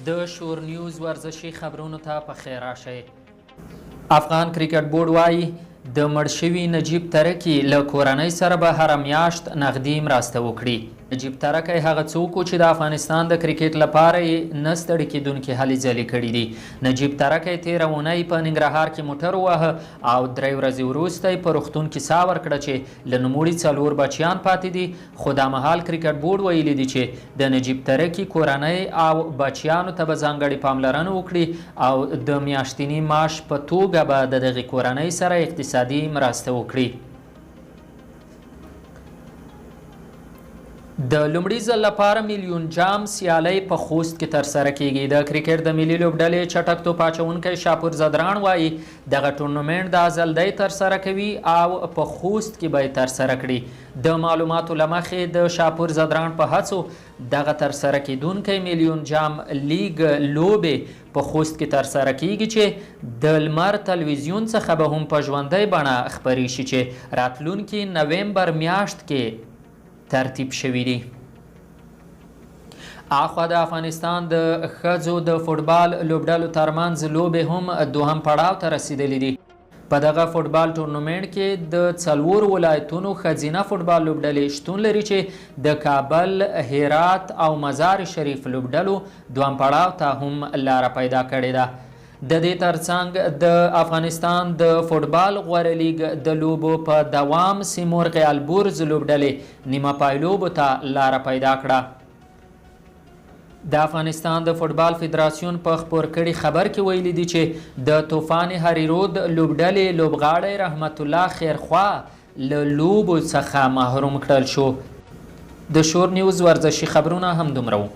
د شور نیوز ورزشي خبرونو ته په خیر راشئ. افغان کرکټ بورډ وایي د مړ شوي نجیب ترکي له کورنۍ سره به هره میاشت نغدي مرسته وکړي. نجیب ترکی هغه څوک چې د افغانستان د کرکټ لپاره یې نه ستړي کېدونکې هلې ځلې کړي دي. نجیب ترکی تېره اونۍ په ننګرهار کې موټر وواهه او 3 ورځې وروسته یې په روغتون کې ساه ورکړه چې له نوموړي 4 بچیان پاتې دي. خو دا مهال کرکټ بورډ ویلي دي چې د نجیب ترکي کورنۍ او بچیانو ته به ځانګړې پاملرنه وکړي او د میاشتني معاش په توګه به د دغې کورنۍ سره اقتصادي مرسته وکړي. د لومړي ځل لپاره میلیون جام سیالۍ په خوست کې ترسره کیږي. د کرکټ د ملي لوبډلې چټک توپ اچوونکی شاپور زدران وایي دغه ټورنمنټ د ازلدۍ ترسره کوي او په خوست کې به یې ترسره کړي. د معلوماتو له مخې د شاپور زدران په هڅو دغه ترسره کیدونکی میلیون جام لیګ لوبې په خوست کې ترسره کیږي چې د لمر تلویزیون څخه به هم په ژوندۍ بڼه خپرې شي چې راتلونکي نومبر میاشت کې ترتیب شوي دي. اخوا د افغانستان د ښځو د فوټبال لوبډلو ترمنځ لوبې هم دوهم پړاو ته رسیدلي دي. په دغه فوټبال ټورنمنټ کې د 4 ولایتونو ښځینه فوټبال لوبډلې شتون لري چې د کابل، هرات او مزار شریف لوبډلو دوهم پړاو ته هم لاره پیدا کړې ده. د دې ترڅنګ د افغانستان د فوټبال غوره لیګ د لوبو په دوام سیمرغ البرز لوبډلې نیمه پایلوبو ته لاره پیدا کړه. د افغانستان د فوټبال فدراسیون په خپور کړي خبر کې ویلي دي چې د طوفان هریرود لوبډلې لوبغاړی رحمت الله خیرخوا له لوبو څخه محروم کړل شو. د شور نیوز ورزشي خبرونه هم دومره وو.